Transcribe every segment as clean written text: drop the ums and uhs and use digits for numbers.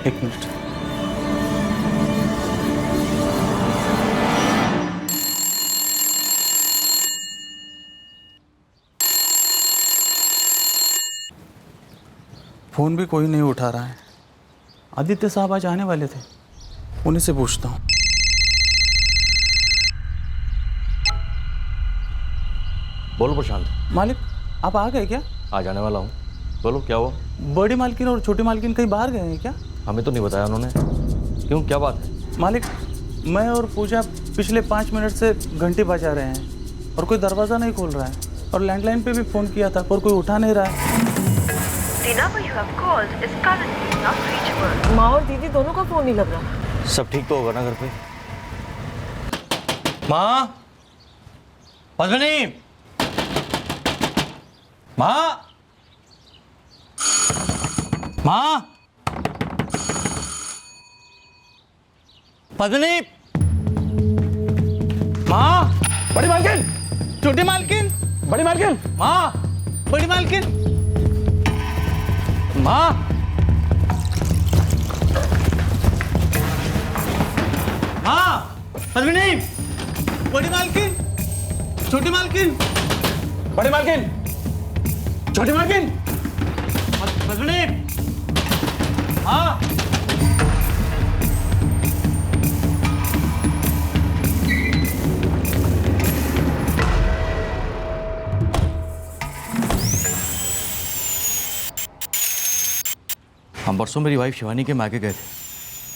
एक minute. Phone भी कोई नहीं उठा रहा है। आदित्य साहब आज आने वाले थे, उन्हीं से पूछता हूँ। बोलो प्रशांत। मालिक, आप आ गए क्या? आ जाने वाला हूँ। बोलो क्या हुआ? बड़ी मालकिन और छोटी मालकिन कहीं बाहर गए हैं क्या? हमें तो नहीं बताया उन्होंने। क्यों, क्या बात है? मालिक, मैं और पूजा पिछले 5 मिनट से घंटी बजा रहे हैं और कोई दरवाज़ा नहीं खोल रहा है, और लैंडलाइन पे भी फ़ोन किया था पर कोई उठा नहीं रहा है। माँ और दीदी दोनों का फोन नहीं लग रहा। सब ठीक तो होगा ना घर पे? माँ, पद्मिनी, माँ, माँ, पद्मिनी, माँ, बड़ी मालकिन, छोटी मालकिन, बड़ी मालकिन, माँ, बड़ी मालकिन, माँ, माँ, पद्मिनी, बड़ी मालकिन, छोटी मालकिन, बड़ी मालकिन, छोटी मालकिन, पद्मिनी, हाँ, हम परसों मेरी वाइफ शिवानी के मायके गए थे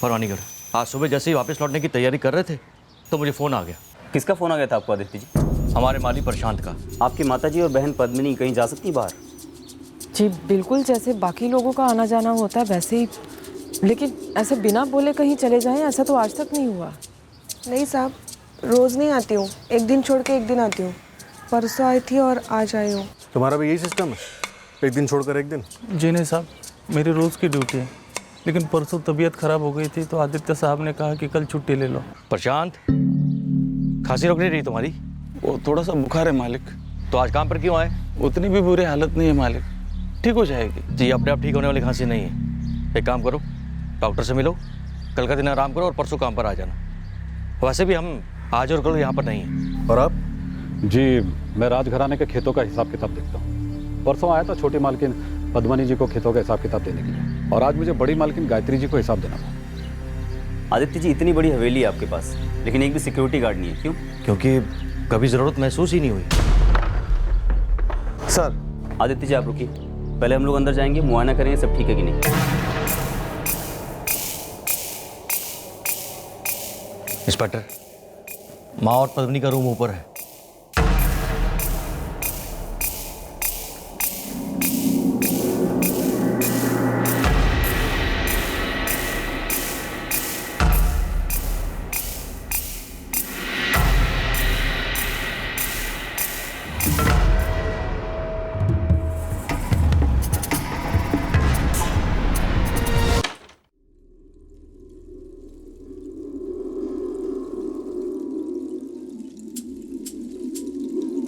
परवानीगढ़। आज सुबह जैसे ही वापस लौटने की तैयारी कर रहे थे तो मुझे फ़ोन आ गया। किसका फ़ोन आ गया था आपको आदित्य जी? हमारे माली प्रशांत का। आपकी माताजी और बहन पद्मिनी कहीं जा सकती बाहर? जी बिल्कुल, जैसे बाकी लोगों का आना जाना होता है वैसे ही, लेकिन ऐसे बिना बोले कहीं चले जाएं ऐसा तो आज तक नहीं हुआ। नहीं साहब, रोज़ नहीं आती हूँ, एक दिन छोड़ के एक दिन आती हूँ। परसों आई थी और आज आई हूँ। तुम्हारा भी यही सिस्टम है, एक दिन छोड़कर एक दिन? जी नहीं साहब, मेरी रोज़ की ड्यूटी है, लेकिन परसों तबीयत खराब हो गई थी तो आदित्य साहब ने कहा कि कल छुट्टी ले लो। प्रशांत, खांसी रुक नहीं रही तुम्हारी? वो थोड़ा सा बुखार है मालिक। तो आज काम पर क्यों आए? उतनी भी बुरी हालत नहीं है मालिक, ठीक हो जाएगी। जी, अपने आप ठीक होने वाली खांसी नहीं है। एक काम करो, डॉक्टर से मिलो, कल का दिन आराम करो और परसों काम पर आ जाना। वैसे भी हम आज और कल यहाँ पर नहीं हैं। और आप? जी, मैं राजघराने के खेतों का हिसाब किताब देखता हूँ। परसों आया था छोटी मालकिन पद्मनी जी को खेतों का हिसाब किताब देने के लिए, और आज मुझे बड़ी मालकिन गायत्री जी को हिसाब देना था। आदित्य जी, इतनी बड़ी हवेली है आपके पास, लेकिन एक भी सिक्योरिटी गार्ड नहीं है, क्यों? क्योंकि कभी ज़रूरत महसूस ही नहीं हुई। सर। आदित्य जी आप रुकिए, पहले हम लोग अंदर जाएंगे, मुआयना करेंगे सब ठीक है कि नहीं। इंस्पेक्टर, माँ और पद्मिनी का रूम ऊपर है।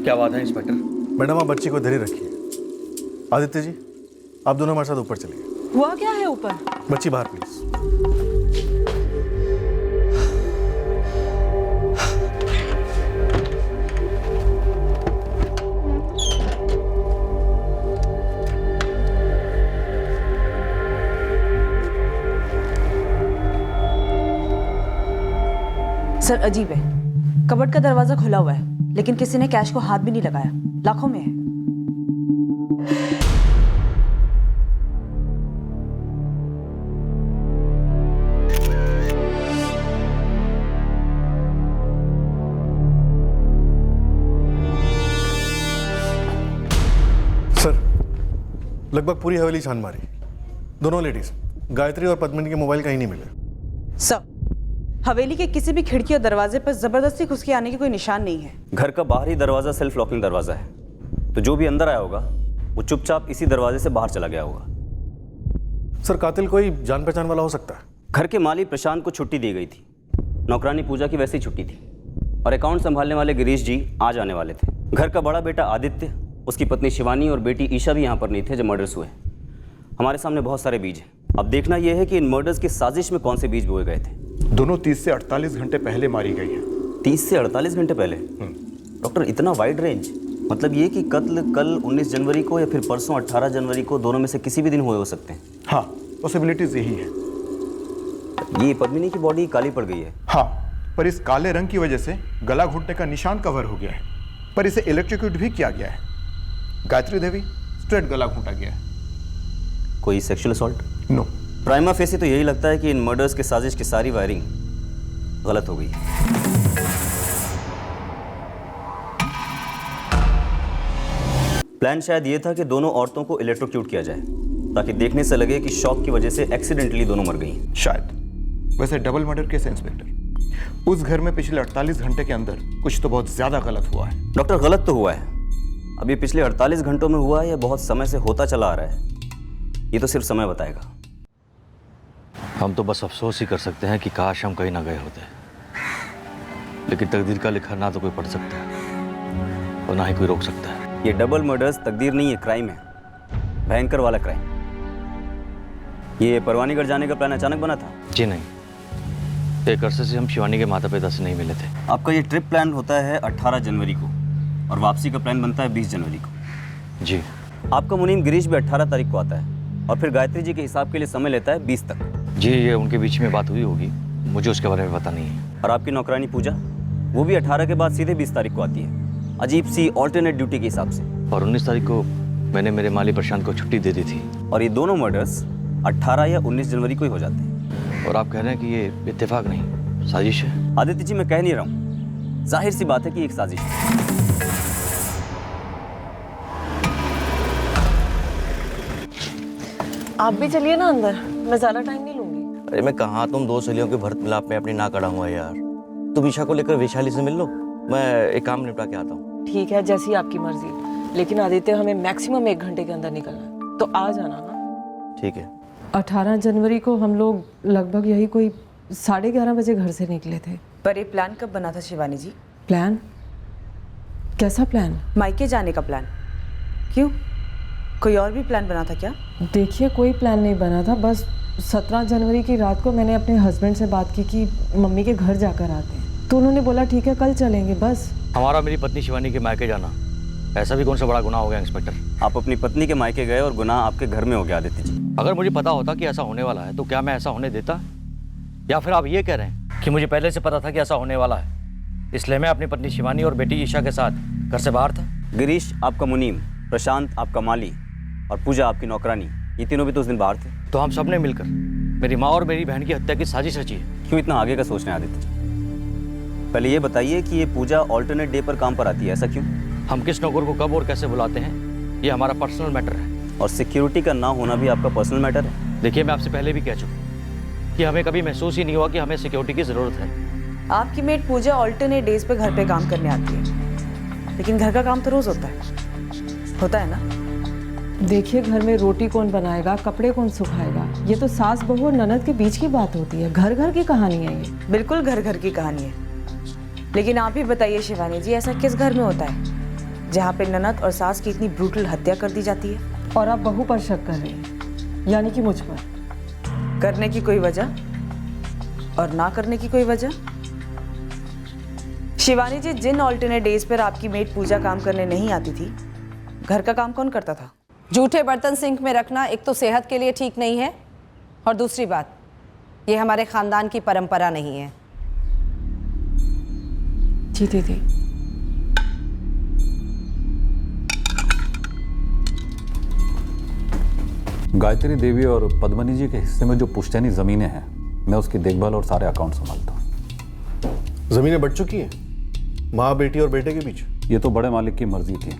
क्या बात है इंस्पेक्टर? मैडम, आप बच्ची को धैर्य रखिए। आदित्य जी, आप दोनों हमारे साथ ऊपर चलिए। हुआ क्या है ऊपर? बच्ची बाहर प्लीज। सर अजीब है, कबर्ड का दरवाजा खुला हुआ है लेकिन किसी ने कैश को हाथ भी नहीं लगाया, लाखों में है। लगभग पूरी हवेली छान मारी, दोनों लेडीज गायत्री और पद्मिनी के मोबाइल कहीं नहीं मिले। सर, हवेली के किसी भी खिड़की और दरवाजे पर जबरदस्ती घुस के आने के कोई निशान नहीं है। घर का बाहरी दरवाज़ा सेल्फ लॉकिंग दरवाज़ा है, तो जो भी अंदर आया होगा वो चुपचाप इसी दरवाजे से बाहर चला गया होगा। सर कातिल कोई जान पहचान वाला हो सकता है। घर के माली प्रशांत को छुट्टी दी गई थी, नौकरानी पूजा की वैसे ही छुट्टी थी, और अकाउंट संभालने वाले गिरीश जी आज आने वाले थे। घर का बड़ा बेटा आदित्य, उसकी पत्नी शिवानी और बेटी ईशा भी यहाँ पर नहीं थे जब मर्डर्स हुए। हमारे सामने बहुत सारे बीज हैं, अब देखना यह है कि इन मर्डर्स की साजिश में कौन से बीज बोए गए थे। दोनों 30 से 48 घंटे पहले मारी गई है। 30 से 48 घंटे पहले? डॉक्टर, इतना वाइड रेंज, मतलब ये कि कत्ल कल 19 जनवरी को या फिर परसों 18 जनवरी को, दोनों में से किसी भी दिन हुए हो सकते हैं। हाँ, पॉसिबिलिटीज यही है। ये पद्मिनी की बॉडी काली पड़ गई है। हाँ, पर इस काले रंग की वजह से गला घुटने का निशान कवर हो गया है, पर इसे इलेक्ट्रोक्यूट भी किया गया है। गायत्री देवी स्ट्रेट गला घुटा गया है। कोई sexual assault? No. Prima facie तो यही लगता है कि इन मर्डर्स के साजिश की सारी वायरिंग गलत हो गई है। प्लान शायद ये था कि दोनों औरतों को इलेक्ट्रोक्यूट किया जाए ताकि देखने से लगे कि शॉक की वजह से एक्सीडेंटली दोनों मर गई। शायद। वैसे डबल मर्डर केस है इंस्पेक्टर, उस घर में पिछले 48 घंटे के अंदर कुछ तो बहुत ज्यादा गलत हुआ है। डॉक्टर, गलत तो हुआ है, अब ये पिछले 48 घंटों में हुआ है या बहुत समय से होता चला आ रहा है, ये तो सिर्फ समय बताएगा। हम तो बस अफसोस ही कर सकते हैं कि काश हम कहीं ना गए होते, लेकिन तकदीर का लिखा ना तो कोई पढ़ सकता है और ना ही कोई रोक सकता है। ये डबल मर्डर्स तकदीर नहीं है, क्राइम है, भयंकर वाला क्राइम। ये परवानीगढ़ जाने का प्लान अचानक बना था? जी नहीं, एक अरसे से हम शिवानी के माता पिता से नहीं मिले थे। आपका ये ट्रिप प्लान होता है 18 जनवरी को और वापसी का प्लान बनता है 20 जनवरी को। जी। आपका मुनीम गिरीश भी 18 तारीख को आता है और फिर गायत्री जी के हिसाब के लिए समय लेता है 20 तक। जी, ये उनके बीच में बात हुई होगी, मुझे उसके बारे में पता नहीं है। और आपकी नौकरानी पूजा, वो भी 18 के बाद सीधे 20 तारीख को आती है, अजीब सी ऑल्टरनेट ड्यूटी के हिसाब से। और 19 तारीख को मैंने मेरे माली प्रशांत को छुट्टी दे दी थी। और ये दोनों मर्डर्स 18 या 19 जनवरी को ही हो जाते हैं। और आप कह रहे हैं कि ये इत्तेफाक नहीं, साजिश है? आदित्य जी, मैं कह नहीं रहा हूँ, जाहिर सी बात है कि एक साजिश है। आप भी चलिए ना अंदर, मैं ज़्यादा टाइम नहीं लूँगी। अरे मैं कहाँ, तुम दो सहेलियों के भरत मिलाप में अपनी नाक अड़ा हुआ है यार। तुम ईशा को लेकर वैशाली से मिल लो, मैं एक काम निपटा के आता हूँ। ठीक है, जैसी आपकी मर्जी, लेकिन आदित्य हमें मैक्सिमम 1 घंटे के अंदर निकलना है, तो आ जाना ना। ठीक है। 18 जनवरी को हम लोग लगभग यही कोई 11:30 बजे घर से निकले थे। पर ये प्लान कब बना था शिवानी जी? प्लान? कैसा प्लान? मायके जाने का प्लान। क्यों, कोई और भी प्लान बना था क्या? देखिए, कोई प्लान नहीं बना था, बस 17 जनवरी की रात को मैंने अपने हस्बैंड से बात की कि मम्मी के घर जाकर आते हैं, तो उन्होंने बोला ठीक है कल चलेंगे। बस हमारा मेरी पत्नी शिवानी के मायके जाना, ऐसा भी कौन सा बड़ा गुनाह हो गया इंस्पेक्टर? आप अपनी पत्नी के मायके गए और गुनाह आपके घर में हो गया आदित्य जी। अगर मुझे पता होता कि ऐसा होने वाला है तो क्या मैं ऐसा होने देता? या फिर आप ये कह रहे हैं कि मुझे पहले से पता था कि ऐसा होने वाला है, इसलिए मैं अपनी पत्नी शिवानी और बेटी ईशा के साथ घर से बाहर था? गिरीश आपका मुनीम, प्रशांत आपका माली और पूजा आपकी नौकरानी, ये तीनों भी तो उस दिन बाहर थे। तो हम सब ने मिलकर मेरी माँ और मेरी बहन की हत्या की साजिश रची है। क्यों इतना आगे का सोच रहे हैं आदित्य जी? पहले ये बताइए कि ये पूजा ऑल्टरनेट डे पर काम पर आती है, ऐसा क्यों? हम किस नौकर को कब और कैसे बुलाते हैं ये हमारा पर्सनल मैटर है। और सिक्योरिटी का ना होना भी आपका पर्सनल मैटर है? देखिए, मैं आपसे पहले भी कह चुका कि हमें कभी महसूस ही नहीं हुआ कि हमें सिक्योरिटी की ज़रूरत है। आपकी मेड पूजा ऑल्टरनेट डेज पे घर पे काम करने आती है, लेकिन घर का काम तो रोज होता है ना? देखिए, घर में रोटी कौन बनाएगा, कपड़े कौन सुखाएगा, ये तो सास बहू और ननद के बीच की बात होती है। घर घर की कहानी है ये। बिल्कुल घर घर की कहानी है, लेकिन आप ही बताइए शिवानी जी, ऐसा किस घर में होता है जहाँ पे ननद और सास की इतनी ब्रूटल हत्या कर दी जाती है? और आप बहू पर शक कर रहे हैं, यानी कि मुझ पर? करने की कोई वजह और ना करने की कोई वजह? शिवानी जी, जिन ऑल्टरनेट डेज पर आपकी मेड पूजा काम करने नहीं आती थी, घर का काम कौन करता था? जूठे बर्तन सिंक में रखना एक तो सेहत के लिए ठीक नहीं है, और दूसरी बात, ये हमारे खानदान की परंपरा नहीं है। जी दीदी। गायत्री देवी और पद्मनी जी के हिस्से में जो पुश्तैनी ज़मीनें हैं, मैं उसकी देखभाल और सारे अकाउंट संभालता हूँ। ज़मीनें बट चुकी हैं माँ बेटी और बेटे के बीच? ये तो बड़े मालिक की मर्जी थी,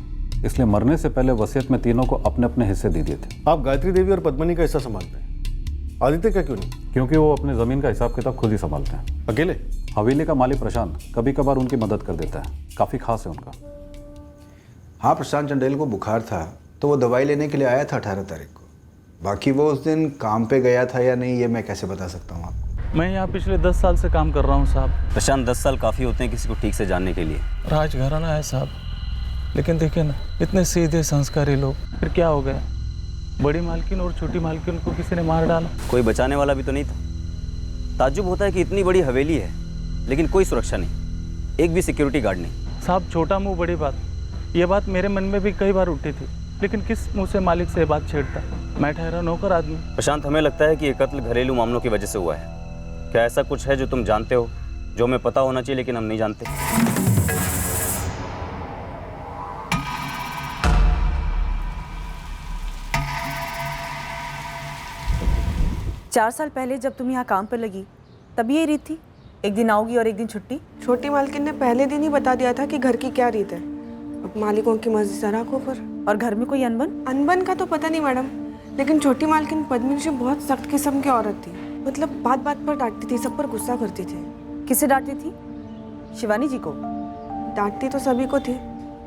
इसलिए मरने से पहले वसीयत में तीनों को अपने अपने हिस्से दे दिए थे। आप गायत्री देवी और पद्मिनी का हिस्सा संभालते हैं, आदित्य का क्यों नहीं? क्योंकि वो अपने ज़मीन का हिसाब किताब खुद ही संभालते हैं। अकेले? हवेली का मालिक प्रशांत कभी कभार उनकी मदद कर देता है, काफ़ी खास है उनका। हाँ, प्रशांत चंदेल को बुखार था तो वो दवाई लेने के लिए आया था 18 तारीख को। बाकी वो उस दिन काम पे गया था या नहीं ये मैं कैसे बता सकता हूँ आपको। मैं यहाँ पिछले 10 साल से काम कर रहा हूँ साहब। प्रशांत, 10 साल काफ़ी होते हैं किसी को ठीक से जानने के लिए। राजघराना है साहब, लेकिन देखिए ना, इतने सीधे संस्कारी लोग, फिर क्या हो गया? बड़ी मालकिन और छोटी मालकिन को किसी ने मार डाला। कोई बचाने वाला भी तो नहीं था। ताज्जुब होता है कि इतनी बड़ी हवेली है लेकिन कोई सुरक्षा नहीं, एक भी सिक्योरिटी गार्ड नहीं। साहब, छोटा मुंह बड़ी बात, ये बात मेरे मन में भी कई बार उठी थी, लेकिन किस मुंह से मालिक से बात छेड़ता? मैं ठहरा नौकर आदमी। प्रशांत, हमें लगता है कि ये कत्ल घरेलू मामलों की वजह से हुआ है। क्या ऐसा कुछ है जो तुम जानते हो, जो हमें पता होना चाहिए लेकिन हम नहीं जानते? चार साल पहले जब तुम यहाँ काम पर लगी तब ये रीत थी, एक दिन आओगी और एक दिन छुट्टी? छोटी मालकिन ने पहले दिन ही बता दिया था कि घर की क्या रीत है। अब मालिकों की मर्जी से राखो पर। और घर में कोई अनबन? अनबन का तो पता नहीं मैडम, लेकिन छोटी मालकिन पद्मिनी जी बहुत सख्त किस्म की औरत थी। मतलब बात बात पर डांटती थी, सब पर गुस्सा करती थी। किसे डांटती थी? शिवानी जी को? डांटती तो सभी को थी,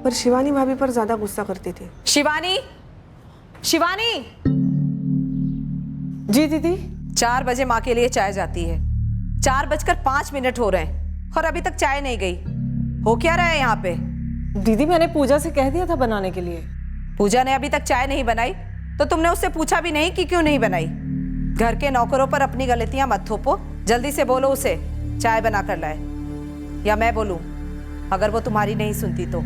पर शिवानी भाभी पर ज्यादा गुस्सा करती थी। शिवानी, शिवानी! जी दीदी। 4 बजे माँ के लिए चाय जाती है, 4:05 हो रहे हैं और अभी तक चाय नहीं गई। हो क्या रहा है यहाँ पे? दीदी मैंने पूजा से कह दिया था बनाने के लिए। पूजा ने अभी तक चाय नहीं बनाई तो तुमने उससे पूछा भी नहीं कि क्यों नहीं बनाई? घर के नौकरों पर अपनी गलतियां मत थोपो, जल्दी से बोलो उसे चाय बना कर लाए, या मैं बोलूं अगर वो तुम्हारी नहीं सुनती तो।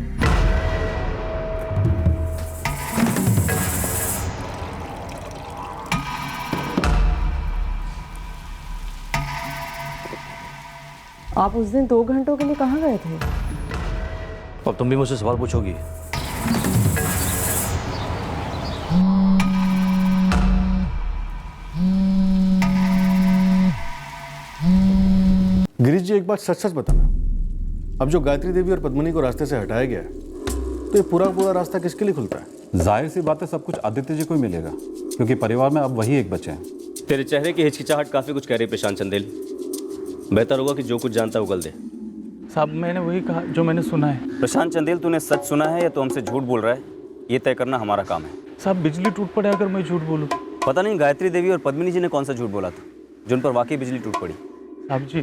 आप उस दिन 2 घंटों के लिए कहाँ गए थे? अब तुम भी मुझसे सवाल पूछोगी? गिरीश जी, एक बात सच सच बताना, अब जो गायत्री देवी और पद्मिनी को रास्ते से हटाया गया है तो ये पूरा पूरा रास्ता किसके लिए खुलता है? जाहिर सी बात है सब कुछ आदित्य जी को ही मिलेगा, क्योंकि परिवार में अब वही एक बच्चे हैं। तेरे चेहरे की हिचकिचाहट काफ़ी कुछ कह रही है प्रशांत चंदेल। बेहतर होगा कि जो कुछ जानता है उगल दे। साहब, मैंने वही कहा जो मैंने सुना है। प्रशांत चंदेल, तूने सच सुना है या तो हमसे झूठ बोल रहा है, ये तय करना हमारा काम है। साहब, बिजली टूट पड़े अगर मैं झूठ बोलूं? पता नहीं गायत्री देवी और पद्मिनी जी ने कौन सा झूठ बोला था जो उन पर वाकई बिजली टूट पड़ी। साहब जी,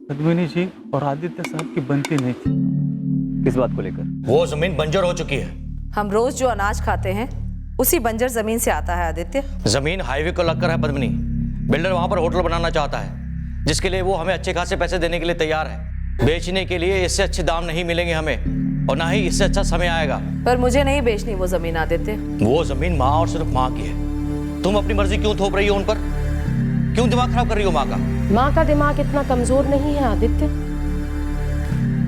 पद्मिनी जी और आदित्य साहब की बनती नहीं थी। किस बात को लेकर? वो जमीन बंजर हो चुकी है। हम रोज जो अनाज खाते हैं उसी बंजर जमीन से आता है आदित्य। जमीन हाईवे को लगकर है पद्मिनी। बिल्डर वहां पर होटल बनाना चाहता है, जिसके लिए वो हमें अच्छे खासे पैसे देने के लिए तैयार है। बेचने के लिए इससे अच्छे दाम नहीं मिलेंगे हमें, और ना ही इससे अच्छा समय आएगा। पर मुझे नहीं बेचनी वो जमीन आदित्य। वो जमीन माँ और सिर्फ माँ की है। तुम अपनी मर्जी क्यों थोप रही हो उन पर? क्यों दिमाग खराब कर रही हो माँ का? माँ का दिमाग इतना कमजोर नहीं है आदित्य,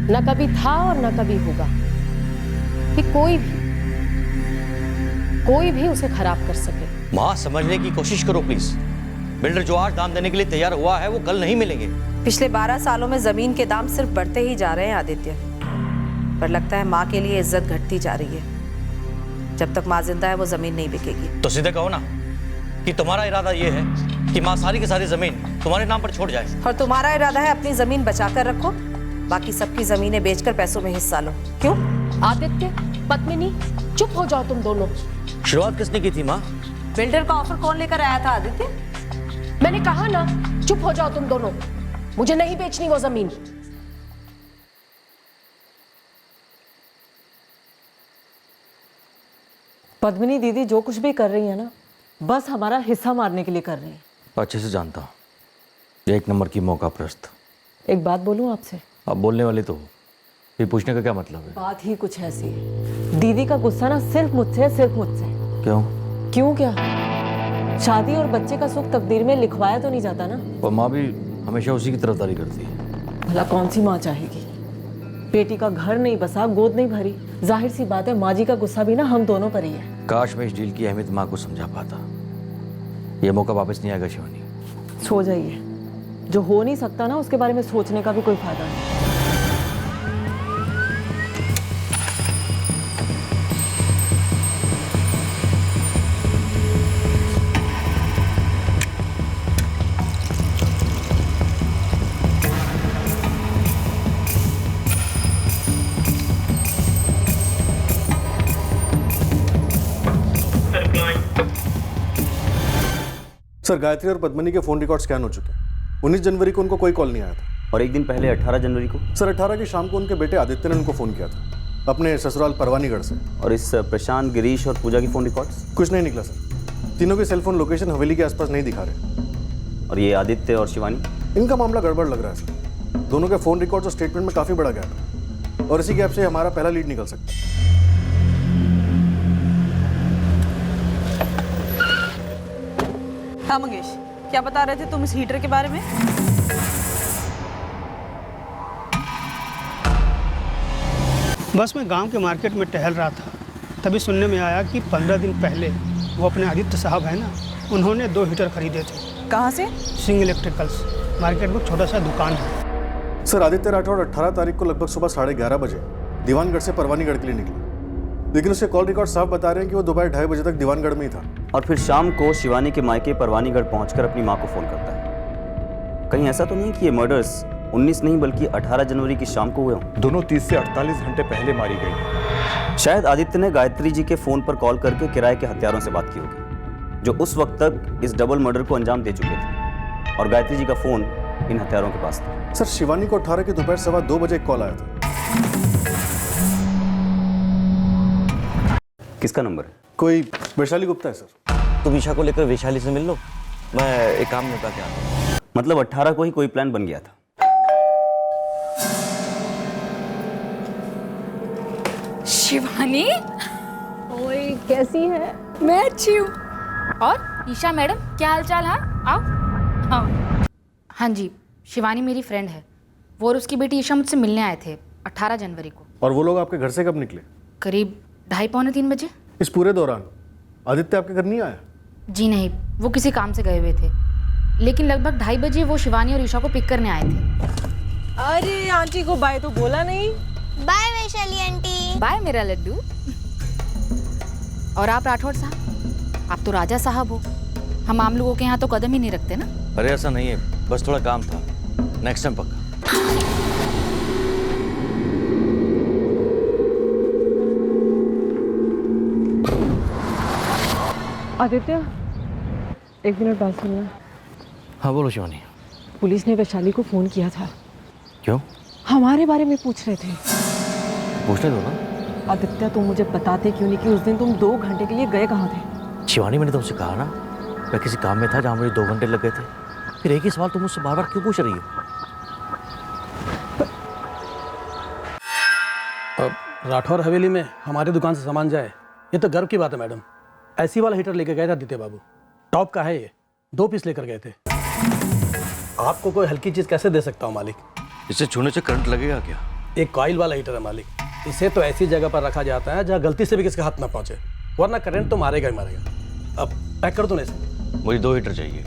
न कभी था और न कभी होगा कि कोई भी उसे खराब कर सके। माँ, समझने की कोशिश करो प्लीज। बिल्डर जो आज दाम देने के लिए तैयार हुआ है वो कल नहीं मिलेंगे। पिछले 12 सालों में जमीन के दाम सिर्फ बढ़ते ही जा रहे हैं आदित्य, पर लगता है माँ के लिए इज्जत घटती जा रही है। जब तक माँ जिंदा है वो जमीन नहीं बिकेगी। तो सीधे कहो ना कि तुम्हारा इरादा ये है कि माँ सारी की सारी जमीन तुम्हारे नाम पर छोड़ जाए, और तुम्हारा इरादा है अपनी जमीन बचा कर रखो, बाकी सबकी जमीनें बेचकर पैसों में हिस्सा लो। क्यों? आदित्य, पद्मिनी, चुप हो जाओ तुम दोनों। शुरुआत किसने की थी माँ? बिल्डर का ऑफर कौन लेकर आया था आदित्य? मैंने कहा ना, चुप हो जाओ तुम दोनों। मुझे नहीं बेचनी वो जमीन। पद्मिनी दीदी जो कुछ भी कर रही है ना, बस हमारा हिस्सा मारने के लिए कर रही है। अच्छे से जानता हूँ, 1 नंबर की मौका प्रस्त। एक बात बोलूं आपसे? अब बोलने वाली तो हो, फिर पूछने का क्या मतलब है? बात ही कुछ ऐसी है, दीदी का गुस्सा ना सिर्फ मुझसे है, सिर्फ मुझसे। क्यों? क्यों क्या? शादी और बच्चे का सुख तकदीर में लिखवाया तो नहीं जाता ना। और माँ भी हमेशा उसी की तरफदारी करती है। भला कौन सी माँ चाहेगी? बेटी का घर नहीं बसा, गोद नहीं भरी, जाहिर सी बात है माँ जी का गुस्सा भी ना हम दोनों पर ही है। काश मैं इस डील की अहमियत माँ को समझा पाता। ये मौका वापस नहीं आएगा शिवानी। सो जाइए, जो हो नहीं सकता ना उसके बारे में सोचने का भी कोई फायदा नहीं। सर गायत्री और पद्मनी के फ़ोन रिकॉर्ड स्कैन हो चुके हैं। 19 जनवरी को उनको कोई कॉल नहीं आया था। और एक दिन पहले 18 जनवरी को? सर 18 की शाम को उनके बेटे आदित्य ने उनको फ़ोन किया था अपने ससुराल परवानीगढ़ से। और इस प्रशांत, गिरीश और पूजा की फ़ोन रिकॉर्ड्स? कुछ नहीं निकला सर। तीनों के सेलफोन लोकेशन हवेली के आसपास नहीं दिखा रहे। और ये आदित्य और शिवानी? इनका मामला गड़बड़ लग रहा है सर। दोनों के फ़ोन रिकॉर्ड्स और स्टेटमेंट में काफ़ी बड़ा गैप है और इसी गैप से हमारा पहला लीड निकल सकता है। हाँ मंगेश, क्या बता रहे थे तुम इस हीटर के बारे में? बस मैं गांव के मार्केट में टहल रहा था, तभी सुनने में आया कि 15 दिन पहले वो अपने आदित्य साहब है ना, उन्होंने 2 हीटर खरीदे थे। कहाँ से? सिंह इलेक्ट्रिकल्स, मार्केट में छोटा सा दुकान है। सर आदित्य राठौड़ 18 तारीख को लगभग सुबह 11:30 बजे दीवानगढ़ से परवानीगढ़ के लिए निकला, लेकिन उसके कॉल रिकॉर्ड साफ बता रहे हैं कि वो दोपहर 2:30 बजे तक दीवानगढ़ में ही था। और फिर शाम को शिवानी के मायके परवानीगढ़ पहुंचकर अपनी मां को फोन करता है। कहीं ऐसा तो नहीं कि ये मर्डर्स 19 नहीं बल्कि 18 जनवरी की शाम को हुए हों? दोनों 30 से 48 घंटे पहले मारी गई। शायद आदित्य ने गायत्री जी के फोन पर कॉल करके किराए के हत्यारों से बात की होगी, जो उस वक्त तक इस डबल मर्डर को अंजाम दे चुके थे, और गायत्री जी का फोन इन हत्यारों के पास था। सर शिवानी को 18 की दोपहर 2:15 बजे एक कॉल आया था। किसका नंबर है? कोई वैशाली गुप्ता है सर। तुम ईशा को लेकर वैशाली से मिल लो, मैं एक काम निपटा के आता हूँ। मतलब 18 को ही कोई प्लान बन गया था। शिवानी, ओए कैसी है? मैं अच्छी हूँ। और ईशा मैडम, क्या हालचाल? हाँ आओ। हाँ हाँ जी, शिवानी मेरी फ्रेंड है। वो और उसकी बेटी ईशा मुझसे मिलने आए थे 18 जनवरी को। और वो लोग आपके घर से कब निकले? करीब 2:30-3 बजे। इस पूरे दौरान आदित्य आपके घर नहीं आया? जी नहीं, वो किसी काम से गए हुए थे, लेकिन लगभग 2:30 बजे वो शिवानी और ईशा को पिक करने आए थे। अरे आंटी को बाय तो बोला नहीं। Bye Vaishali aunty. बाय मेरा लड्डू। और आप राठौड़ साहब, आप तो राजा साहब हो, हम आम लोगों के यहाँ तो कदम ही नहीं रखते ना। अरे ऐसा नहीं है, बस थोड़ा काम था, नेक्स्ट टाइम पक्का। आदित्य, 1 मिनट बात सुनना। हाँ बोलो शिवानी। पुलिस ने वैशाली को फ़ोन किया था। क्यों? हमारे बारे में पूछ रहे थे। पूछने दो ना। आदित्य तुम मुझे बताते क्यों नहीं कि उस दिन तुम 2 घंटे के लिए गए कहाँ थे? शिवानी, मैंने तुमसे कहा ना, मैं किसी काम में था जहाँ मुझे 2 घंटे लग गए थे। फिर एक ही सवाल तुम मुझसे बार बार क्यों पूछ रही हो? राठौर हवेली में हमारी दुकान से सामान जाए, ये तो गर्व की बात है मैडम। ऐसी वाला हीटर लेकर गए थे आदित्य बाबू, टॉप का है ये, 2 पीस लेकर गए थे। आपको कोई हल्की चीज़ कैसे दे सकता हूँ मालिक? इसे छूने से करंट लगेगा क्या? एक कॉइल वाला हीटर है मालिक, इसे तो ऐसी जगह पर रखा जाता है जहाँ गलती से भी किसके हाथ ना पहुँचे, वरना करंट तो मारेगा ही मारेगा। अब पैक कर दो ना इसे। मुझे 2 हीटर चाहिए।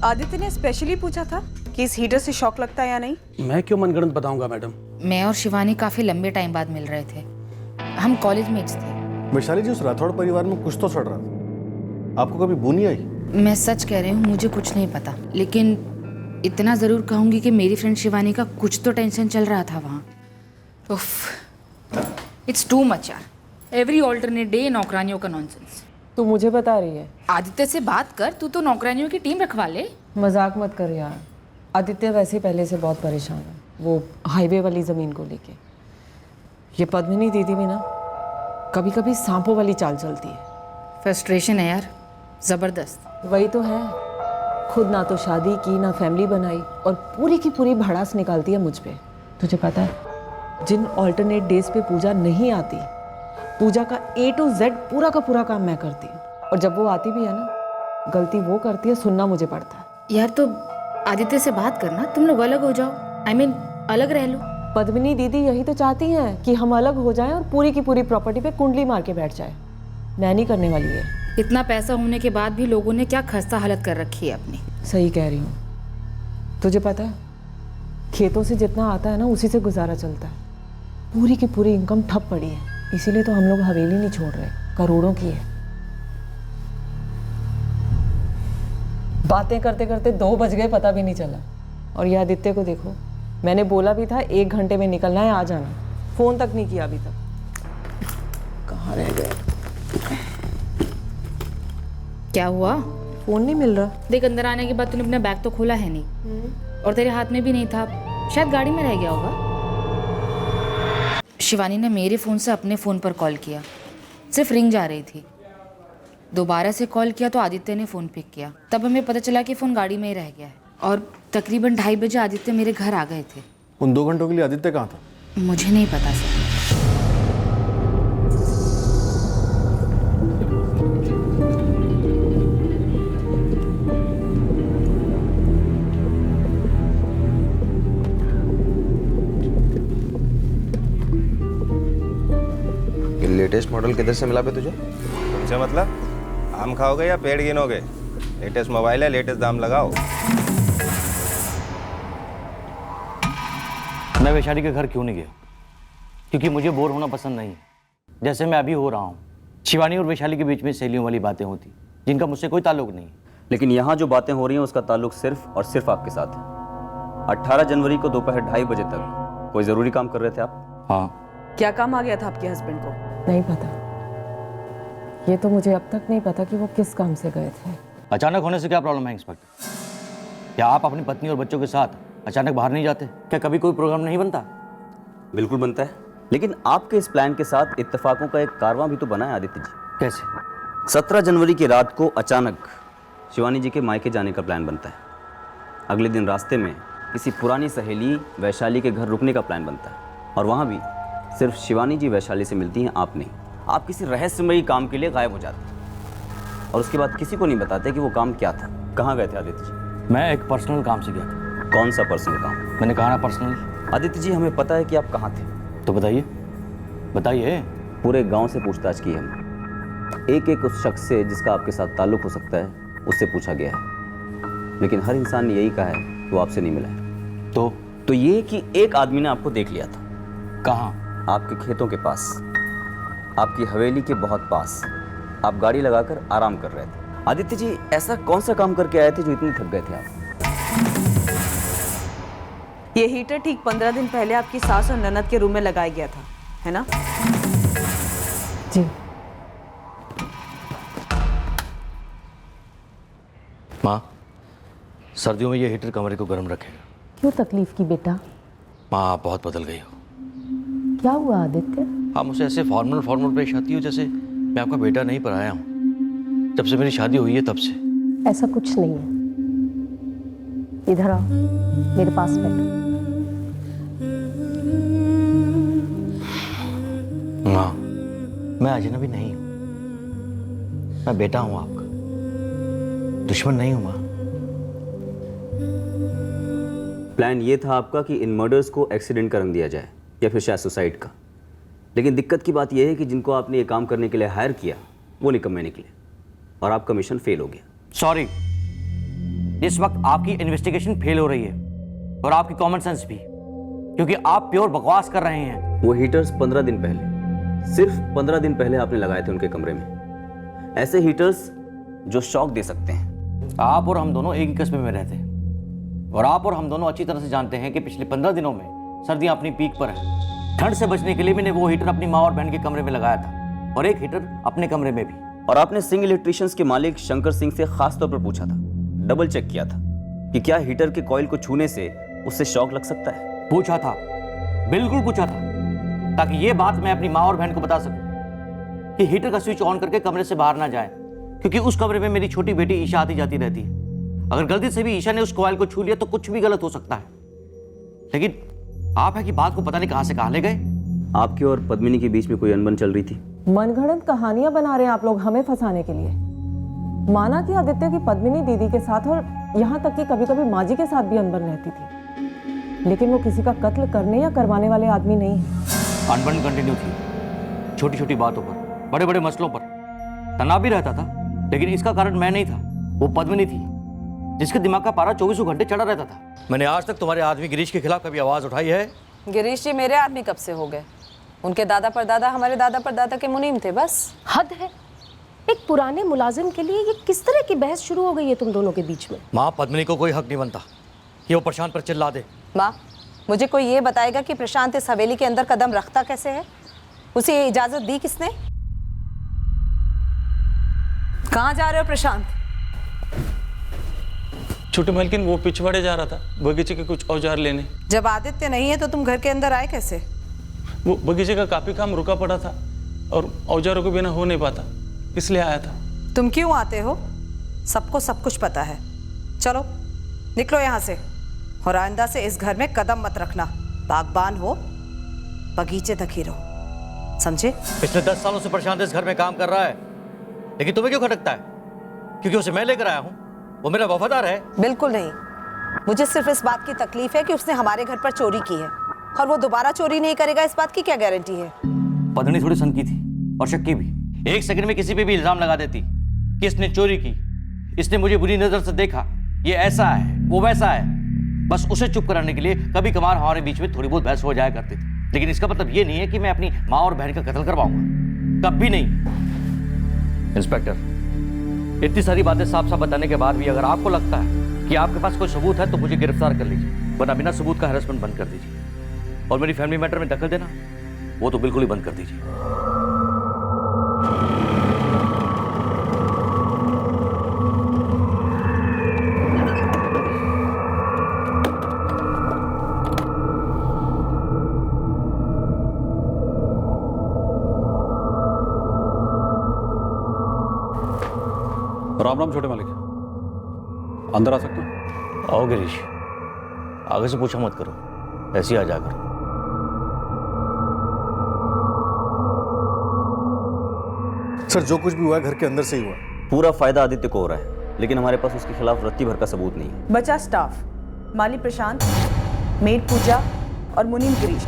आदित्य ने स्पेशली पूछा था कि इस हीटर से शॉक लगता है या नहीं। मैं क्यों मनगढ़ंत बताऊंगा मैडम? मैं और शिवानी काफ़ी लंबे टाइम बाद मिल रहे थे, हम कॉलेज मेट्स थे। वैशाली जी, उस राठौड़ परिवार में कुछ तो चढ़ रहा था, आपको कभी बू नहीं आई? मैं सच कह रही हूँ, मुझे कुछ नहीं पता, लेकिन इतना ज़रूर कहूँगी कि मेरी फ्रेंड शिवानी का कुछ तो टेंशन चल रहा था वहाँ। इट्स टू मच यार, एवरी ऑल्टरनेट डे नौकरानियों का नॉनसेंस। तू मुझे बता रही है? आदित्य से बात कर, तू तो नौकरानियों की टीम रखवा ले। मजाक मत कर यार, आदित्य वैसे ही पहले से बहुत परेशान है, वो हाईवे वाली ज़मीन को लेके। ये पद्मिनी दीदी भी ना कभी कभी सांपों वाली चाल चलती है। फ्रस्ट्रेशन है यार, ज़बरदस्त। वही तो है, खुद ना तो शादी की ना फैमिली बनाई और पूरी की पूरी भड़ास निकालती है मुझ पे। तुझे पता है, जिन ऑल्टरनेट डेज पे पूजा नहीं आती, पूजा का A to Z पूरा का पूरा काम मैं करती हूँ, और जब वो आती भी है ना, गलती वो करती है, सुनना मुझे पड़ता है। यार तो आदित्य से बात करना, तुम लोग अलग हो जाओ, I mean, अलग रह लो। पद्मिनी दीदी यही तो चाहती हैं कि हम अलग हो जाएं और पूरी की पूरी प्रॉपर्टी पे कुंडली मार के बैठ जाए। मैं नहीं करने वाली है। इतना पैसा होने के बाद भी लोगों ने क्या खस्ता हालत कर रखी है अपनी। सही कह रही हूँ। तुझे पता है, खेतों से जितना आता है ना, उसी से गुजारा चलता है। पूरी की पूरी इनकम ठप पड़ी है, इसीलिए तो हम लोग हवेली नहीं छोड़ रहे, करोड़ों की है। बातें करते करते 2 बज गए, पता भी नहीं चला। और ये आदित्य को देखो, मैंने बोला भी था 1 घंटे में निकलना है, आ जाना, फोन तक नहीं किया अभी तक। कहाँ रह गए? क्या हुआ? फ़ोन नहीं मिल रहा। देख, अंदर आने के बाद तूने अपना बैग तो खोला है नहीं, और तेरे हाथ में भी नहीं था, शायद गाड़ी में रह गया होगा। शिवानी ने मेरे फ़ोन से अपने फ़ोन पर कॉल किया, सिर्फ रिंग जा रही थी। दोबारा से कॉल किया तो आदित्य ने फ़ोन पिक किया, तब हमें पता चला कि फ़ोन गाड़ी में ही रह गया है। और तकरीबन 2:30 बजे आदित्य मेरे घर आ गए थे। उन 2 घंटों के लिए आदित्य कहाँ था? मुझे नहीं पता सर। लेटेस्ट मॉडल किधर से मिला बे तुझे? तुमसे मतलब? आम खाओगे या पेड़ गिनोगे? लेटेस्ट मोबाइल है, लेटेस्ट दाम लगाओ। मैं वैशाली के घर क्यों नहीं गया? क्योंकि मुझे बोर होना पसंद नहीं है, जैसे मैं अभी हो रहा हूँ। शिवानी और वैशाली के बीच में सहेलियों वाली बातें होती जिनका मुझसे कोई ताल्लुक नहीं। लेकिन यहाँ जो बातें हो रही हैं उसका ताल्लुक सिर्फ और सिर्फ आपके साथ है। 18 जनवरी को दोपहर 2:30 बजे तक कोई ज़रूरी काम कर रहे थे आप? हाँ। क्या काम आ गया था आपके हस्बैंड को? नहीं पता, ये तो मुझे अब तक नहीं पता कि वो किस काम से गए थे। अचानक होने से क्या प्रॉब्लम है इंस्पेक्टर? क्या आप अपनी पत्नी और बच्चों के साथ अचानक बाहर नहीं जाते? क्या कभी कोई प्रोग्राम नहीं बनता? बिल्कुल बनता है, लेकिन आपके इस प्लान के साथ इत्तेफाकों का एक कारवां भी तो बना है आदित्य जी। कैसे? 17 जनवरी की रात को अचानक शिवानी जी के मायके जाने का प्लान बनता है। अगले दिन रास्ते में किसी पुरानी सहेली वैशाली के घर रुकने का प्लान बनता है, और वहाँ भी सिर्फ शिवानी जी वैशाली से मिलती हैं, आप नहीं। आप किसी रहस्यमयी काम के लिए गायब हो जाते हैं और उसके बाद किसी को नहीं बताते कि वो काम क्या था। कहाँ गए थे आदित्य जी? मैं एक पर्सनल काम से गया था। कौन सा पर्सनल काम? मैंने कहा ना पर्सनल। आदित्य जी, हमें पता है कि आप कहाँ थे। तो बताइए, बताइए। पूरे गांव से पूछताछ की हमने, एक एक उस शख्स से जिसका आपके साथ ताल्लुक हो सकता है उससे पूछा गया है, लेकिन हर इंसान ने यही कहा है कि वो आपसे नहीं मिला है। तो ये कि एक आदमी ने आपको देख लिया था। कहाँ? आपके खेतों के पास, आपकी हवेली के बहुत पास। आप गाड़ी लगाकर आराम कर रहे थे। आदित्य जी, ऐसा कौन सा काम करके आए थे जो इतने थक गए थे आप? ये हीटर ठीक 15 दिन पहले आपकी सास और ननद के रूम में लगाया गया था, है ना? जी। माँ, सर्दियों में ये हीटर कमरे को गर्म रखेगा। क्यों तकलीफ की बेटा? माँ, आप बहुत बदल गई हो। क्या हुआ आदित्य? आप मुझसे ऐसे फॉर्मल पेश आती हो जैसे मैं आपका बेटा नहीं पर आया हूँ। जब से मेरी शादी हुई है तब से। ऐसा कुछ नहीं है। इधर आओ, मेरे पास बैठो। माँ, मैं अजनबी नहीं हूँ, मैं बेटा हूँ आपका, दुश्मन नहीं हूँ। माँ, प्लान ये था आपका कि इन मर्डर्स को एक्सीडेंट का रंग दिया जाए या फिर शायद सुसाइड का। लेकिन दिक्कत की बात यह है कि जिनको आपने ये काम करने के लिए हायर किया वो निकम्मे निकले और आपका मिशन फेल हो गया। सॉरी, इस वक्त आपकी इन्वेस्टिगेशन फेल हो रही है और आपकी कॉमन सेंस भी, क्योंकि आप प्योर बकवास कर रहे हैं। वो हीटर्स 15 दिन पहले, सिर्फ 15 दिन पहले आपने लगाए थे उनके कमरे में। ऐसे हीटर्स जो शॉक दे सकते हैं। आप और हम दोनों एक ही कस्बे में रहते हैं और आप और हम दोनों अच्छी तरह से जानते हैं कि पिछले 15 दिनों में सर्दियां अपनी पीक पर है। ठंड से बचने के लिए मैंने वो हीटर अपनी माँ और बहन के कमरे में लगाया था और एक हीटर अपने कमरे में भी। और आपने सिंह इलेक्ट्रिशियंस के मालिक शंकर सिंह से खास तौर पर पूछा था, डबल चेक किया था कि क्या हीटर के कॉइल को छूने से उससे शॉक लग सकता है। पूछा था, बिल्कुल पूछा था, ताकि ये बात मैं अपनी माँ और बहन को बता सकूं कि हीटर का स्विच ऑन करके कमरे से बाहर ना जाए, क्योंकि उस कमरे में मेरी छोटी बेटी ईशा आती जाती रहती है। अगर गलती से भी ईशा ने उस कॉइल को छू लिया तो कुछ भी गलत हो सकता है। लेकिन आप है कि बात को पता नहीं कहां से कहां ले गए। आपके और पद्मिनी के बीच में कोई अनबन चल रही थी? मनगढ़ंत कहानियां बना रहे हैं आप लोग हमें फंसाने के लिए। माना कि आदित्य की पद्मिनी दीदी के साथ और यहाँ तक कि कभी कभी माँ जी के साथ भी अनबन रहती थी, लेकिन वो किसी का कत्ल करने या करवाने वाले आदमी नहीं है। अनबन कंटिन्यू थी, छोटी छोटी बातों पर, बड़े बड़े मसलों पर तनाव भी रहता था, लेकिन इसका कारण मैं नहीं था, वो पद्मिनी थी, जिसके दिमाग का पारा 24 घंटे चढ़ा रहता था। मैंने आज तक तुम्हारे आदमी गिरीश के खिलाफ कभी आवाज उठाई है? गिरीश जी मेरे आदमी कब से हो गए? उनके दादा परदादा हमारे दादा परदादा के मुनीम थे बस। हद है, एक पुराने मुलाजिम के लिए ये किस तरह की बहस शुरू हो गई है तुम दोनों के बीच में? माँ, पद्मिनी को कोई हक नहीं बनता कि वो प्रशांत पर चिल्ला दे। माँ, मुझे कोई ये बताएगा कि प्रशांत इस हवेली के अंदर कदम रखता कैसे है? उसे इजाजत दी किसने? कहाँ जा रहे हो प्रशांत? छोटी मालकिन वो पिछवाड़े जा रहा था बगीचे के कुछ औजार लेने। जब आदित्य नहीं है तो तुम घर के अंदर आए कैसे? वो बगीचे का काफी काम रुका पड़ा था और औजारों के बिना हो नहीं पाता, इसलिए आया था। तुम क्यों आते हो? सबको सब कुछ पता है। चलो निकलो यहाँ से और आइंदा से इस घर में कदम मत रखना। बागबान हो, बगीचे तक ही रहो, समझे? पिछले 10 सालों से प्रशांत इस घर में काम कर रहा है, लेकिन तुम्हें क्यों खटकता है? क्योंकि उसे मैं लेकर आया हूँ, वो मेरा वफादार है। बिल्कुल नहीं। मुझे सिर्फ इस बात की तकलीफ है कि उसने हमारे घर पर चोरी की है, और वो दोबारा चोरी नहीं करेगा, इस बात की क्या गारंटी है? पत्नी थोड़ी सनकी थी और शक्की भी। एक सेकंड में किसी पे भी इल्जाम लगा देती कि इसने चोरी की, इसने मुझे बुरी नजर से देखा, ये ऐसा है वो वैसा है। बस उसे चुप कराने के लिए कभी कभार हमारे बीच में थोड़ी बहुत बहस हो जाया करती थी, लेकिन इसका मतलब ये नहीं है कि मैं अपनी माँ और बहन का कत्ल करवाऊंगा, कभी नहीं। इंस्पेक्टर, इतनी सारी बातें साफ साफ बताने के बाद भी अगर आपको लगता है कि आपके पास कोई सबूत है तो मुझे गिरफ्तार कर लीजिए, वरना बिना सबूत का हैरेसमेंट बंद कर दीजिए। और मेरी फैमिली मैटर में दखल देना वो तो बिल्कुल ही बंद कर दीजिए। राम राम छोटे मालिक, अंदर आ सकता हूँ? आओ गिरीश, आगे से पूछा मत करो, ऐसे ही आ जाकर। सर जो कुछ भी हुआ है घर के अंदर से ही हुआ। पूरा फायदा आदित्य को हो रहा है, लेकिन हमारे पास उसके खिलाफ रत्ती भर का सबूत नहीं है। बचा स्टाफ, माली प्रशांत, मेड पूजा और मुनीम गिरीश,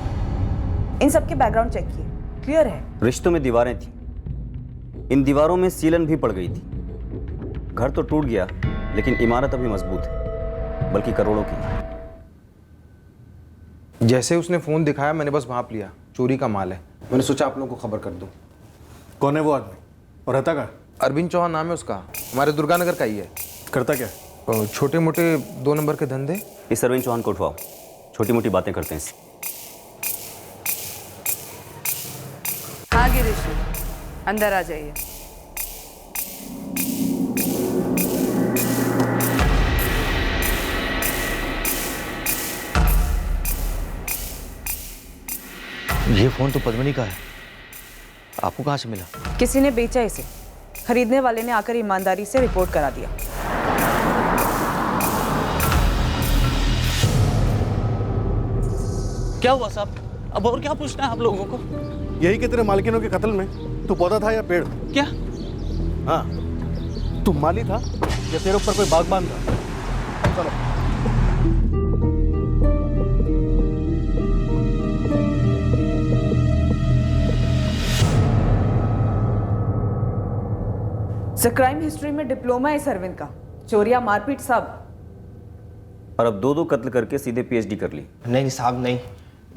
इन सबके बैकग्राउंड चेक किए, क्लियर है। रिश्तों में दीवारें थी, इन दीवारों में सीलन भी पड़ गई थी। घर तो टूट गया, लेकिन इमारत अभी मजबूत है, बल्कि करोड़ों की। जैसे उसने फोन दिखाया मैंने बस भांप लिया, चोरी का माल है। मैंने सोचा आप लोगों को खबर कर दूं। कौन है वो आदमी और रहता कहाँ? अरविंद चौहान नाम है उसका, हमारे दुर्गानगर का ही है। करता क्या? छोटे मोटे 2 नंबर के धंधे। इस अरविंद चौहान को उठवाओ, छोटी मोटी बातें करते हैं इससे। हाँ गिरीश, अंदर आ जाइए। ये फोन तो पद्मिनी का है, आपको कहां से मिला? किसी ने बेचा इसे, खरीदने वाले ने आकर ईमानदारी से रिपोर्ट करा दिया। क्या हुआ साहब? अब और क्या पूछना है आप लोगों को? यही कि तेरे मालकिनों के कत्ल में तू पौधा था या पेड़? क्या? हाँ, तू माली था या तेरे ऊपर कोई बागबान था? चलो। क्राइम हिस्ट्री में डिप्लोमा है अरविंद का, चोरिया मारपीट सब। और अब 2 कत्ल करके सीधे पीएचडी कर ली। नहीं साहब नहीं,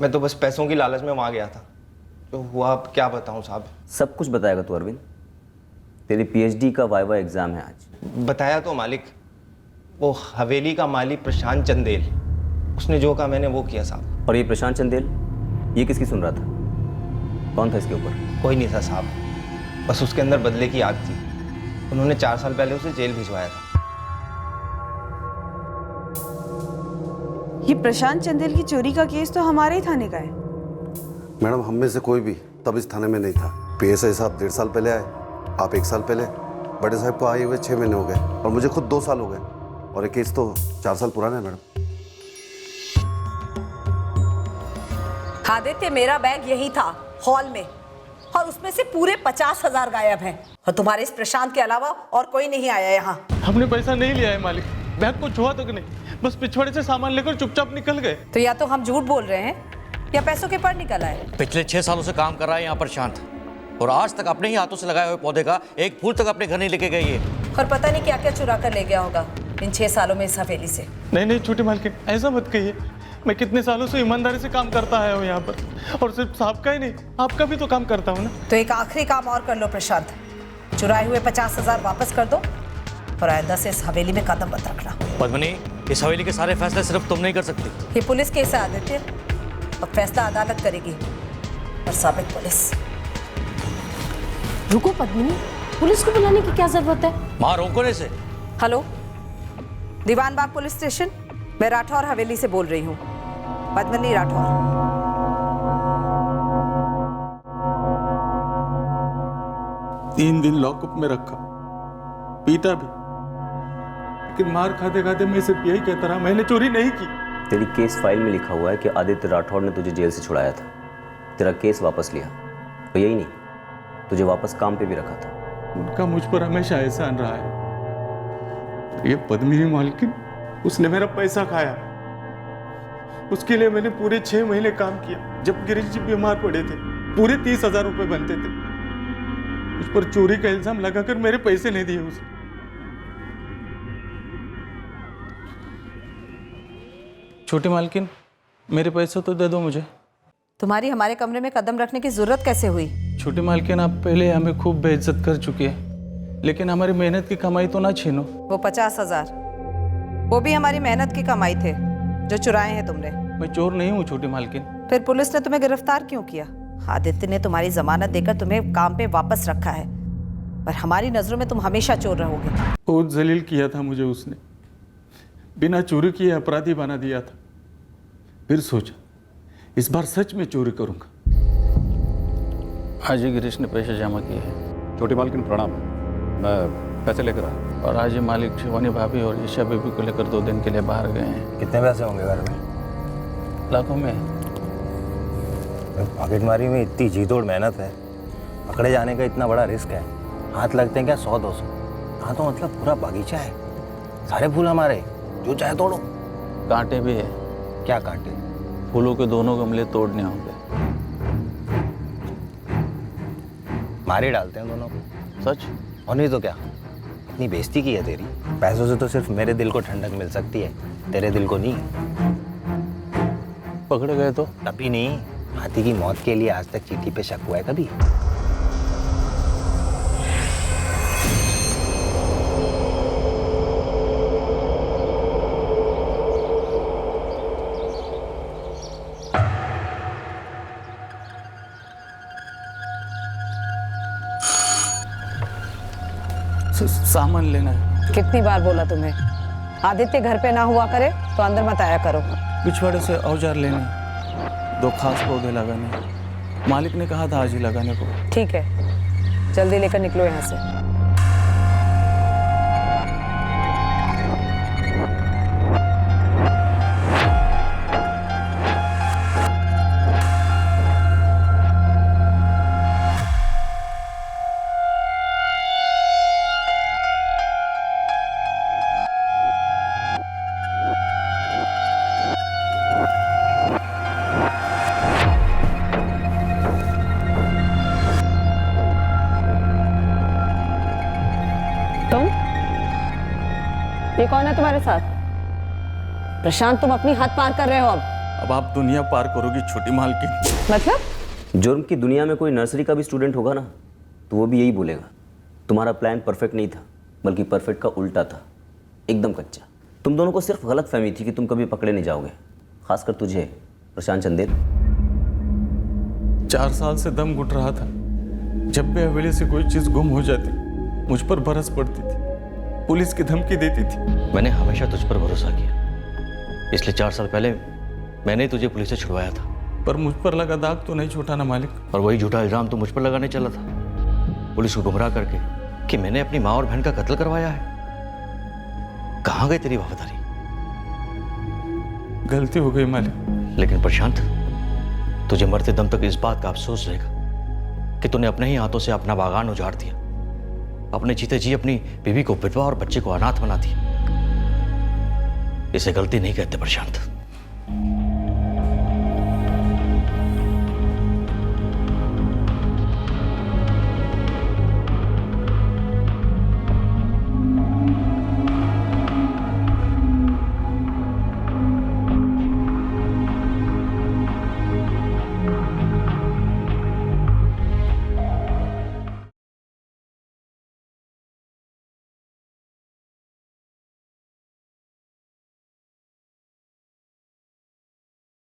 मैं तो बस पैसों की लालच में वहाँ गया था, तो हुआ अब क्या बताऊँ साहब। सब कुछ बताएगा तू अरविंद, तेरी पीएचडी का वाइवा एग्जाम है आज। बताया तो मालिक, वो हवेली का माली प्रशांत चंदेल, उसने जो कहा मैंने वो किया साहब। और ये प्रशांत चंदेल, ये किसकी सुन रहा था? कौन था इसके ऊपर? कोई नहीं था साहब, बस उसके अंदर बदले की आग थी। उन्होंने 4 साल पहले उसे जेल भिजवाया था। ये प्रशांत चंदेल की चोरी का केस तो हमारे ही थाने का है। मैडम, हम में से कोई भी तब इस थाने में नहीं था। पीएसआई साहब 1.5 साल पहले आए, आप 1 साल पहले, बड़े साहब को आए हुए 6 महीने हो गए, और मुझे खुद 2 साल हो गए, और ये केस तो 4 साल पुराना है मैडम। आदित्य, मेरा बैग यही था हॉल में, और उसमें से पूरे 50,000 गायब हैं, और तुम्हारे इस प्रशांत के अलावा और कोई नहीं आया यहाँ। हमने पैसा नहीं लिया है मालिक, बैग को छुआ तक नहीं, बस पिछवाड़े से सामान लेकर चुपचाप निकल गए। तो या तो हम झूठ बोल रहे हैं या पैसों के पर निकल आए। पिछले 6 सालों से काम कर रहा है यहाँ पर शांत, और आज तक अपने ही हाथों से लगाए हुए पौधे का एक फूल तक अपने घर नहीं लेके गई है। और पता नहीं क्या क्या चुरा कर ले गया होगा इन 6 सालों में इस हवेली से। नहीं नहीं छोटी मालकिन, ऐसा मत कहिए, मैं कितने सालों से ईमानदारी से काम करता आया हूँ यहाँ पर, और सिर्फ साहब का ही नहीं, आपका भी तो काम करता हूँ ना। तो एक आखिरी काम और कर लो प्रशांत, चुराए हुए 50,000 वापस कर दो, और आइंदा से इस हवेली में कदम मत रखना। पद्मिनी, इस हवेली के सारे फैसले सिर्फ तुम नहीं कर सकती। ये पुलिस केस है आदित्य, और फैसला अदालत करेगी, और साबित पुलिस। रुको पद्मिनी, पुलिस को बुलाने की क्या जरूरत है? मां रोको ने से। हेलो, दीवान बाग पुलिस स्टेशन। मैं राठौर हवेली से बोल रही हूँ, पद्मिनी राठौर। 3 दिन लॉकअप में रखा, पीटा भी, लेकिन मार खाते खाते मैं सिर्फ यही कहता रहा, मैंने चोरी नहीं की। तेरी केस फाइल में लिखा हुआ है कि आदित्य राठौड़ ने तुझे जेल से छुड़ाया था, तेरा केस वापस लिया, तो यही नहीं, तुझे वापस काम पे भी रखा था। उनका मुझ पर हमेशा एहसान रहा है। ये पद्मिनी मालकिन, उसने मेरा पैसा खाया, उसके लिए मैंने पूरे 6 महीने काम किया। जब गिरीश जी बीमार पड़े थे, पूरे 30,000 रुपए बनते थे। उस पर चोरी का इल्जाम लगाकर मेरे पैसे नहीं दिए उसे। छोटी मालकिन, मेरे पैसे तो दे दो मुझे। तुम्हारी हमारे कमरे में कदम रखने की जरूरत कैसे हुई? छोटी मालकिन, आप पहले हमें खूब बेइज्जत कर चुकी है, लेकिन हमारी मेहनत की कमाई तो ना छीनो। वो 50,000, वो भी हमारी मेहनत की कमाई थे जो चुराए हैं तुमने। मैं चोर नहीं हूँ छोटी मालकिन। फिर पुलिस ने तुम्हें गिरफ्तार क्यों किया? आदित्य ने तुम्हारी जमानत देकर तुम्हें काम पे वापस रखा है, पर हमारी नजरों में तुम हमेशा चोर रहोगे। बहुत जलील किया था मुझे उसने, बिना चोरी किए अपराधी बना दिया था। फिर सोचा इस बार सच में चोरी करूंगा। आज ही गिरीश ने पैसे जमा किए हैं। छोटी मालकिन प्रणाम, मैं पैसे लेकर आया। और आज ही मालिक शिवानी भाभी और ईशा बेबी को लेकर 2 दिन के लिए बाहर गए हैं। कितने पैसे होंगे घर में? लाखों में। पॉकेटमारी में इतनी जीतोड़ मेहनत है, पकड़े जाने का इतना बड़ा रिस्क है, हाथ लगते हैं क्या 100-200? हाँ तो मतलब पूरा बागीचा है, सारे फूल हमारे, जो चाहे तोड़ो। कांटे भी है। क्या कांटे? फूलों के दोनों गमले तोड़ने होंगे। मारे डालते हैं दोनों को। सच? और नहीं तो क्या, इतनी बेइज्जती की है तेरी। पैसों से तो सिर्फ मेरे दिल को ठंडक मिल सकती है, तेरे दिल को नहीं। पकड़े गए तो? कभी नहीं। हाथी की मौत के लिए आज तक चीटी पे शक हुआ है कभी? सामान लेना है। कितनी बार बोला तुम्हें, आदित्य घर पे ना हुआ करे तो अंदर मत आया करो। पिछवाड़े से औजार लेने, 2 खास पौधे लगाने। मालिक ने कहा था आज ही लगाने को। ठीक है, जल्दी लेकर निकलो यहाँ से। ये कौन है तुम्हारे साथ? प्रशांत, तुम अपनी हद पार कर रहे हो। अब आप दुनिया पार करोगी छोटी मालकिन। मतलब? जुर्म की दुनिया में कोई नर्सरी का भी स्टूडेंट होगा ना, तो वो भी यही बोलेगा, तुम्हारा प्लान परफेक्ट नहीं था, बल्कि परफेक्ट का उल्टा था, एकदम कच्चा। तुम दोनों को सिर्फ गलत फहमी थी कि तुम कभी पकड़े नहीं जाओगे, खासकर तुझे प्रशांत चंदेल। 4 साल से दम घुट रहा था। जब भी हवेली से कोई चीज गुम हो जाती, मुझ पर बरस पड़ती थी, पुलिस की धमकी देती थी। मैंने हमेशा तुझ पर भरोसा किया, इसलिए 4 साल पहले मैंने ही तुझे पुलिस से छुड़वाया था। पर मुझ पर लगा दाग तो नहीं छूटा ना मालिक। और वही झूठा इल्जाम तो मुझ पर लगाने चला था, पुलिस को गुमराह करके, कि मैंने अपनी माँ और बहन का कत्ल करवाया है। कहाँ गई तेरी वफादारी? गलती हो गई मालिक। लेकिन प्रशांत, तुझे मरते दम तक इस बात का अफसोस रहेगा कि तूने अपने ही हाथों से अपना बागान उजाड़ दिया, अपने जीते जी अपनी बीवी को विधवा और बच्चे को अनाथ बना दिया। इसे गलती नहीं कहते प्रशांत।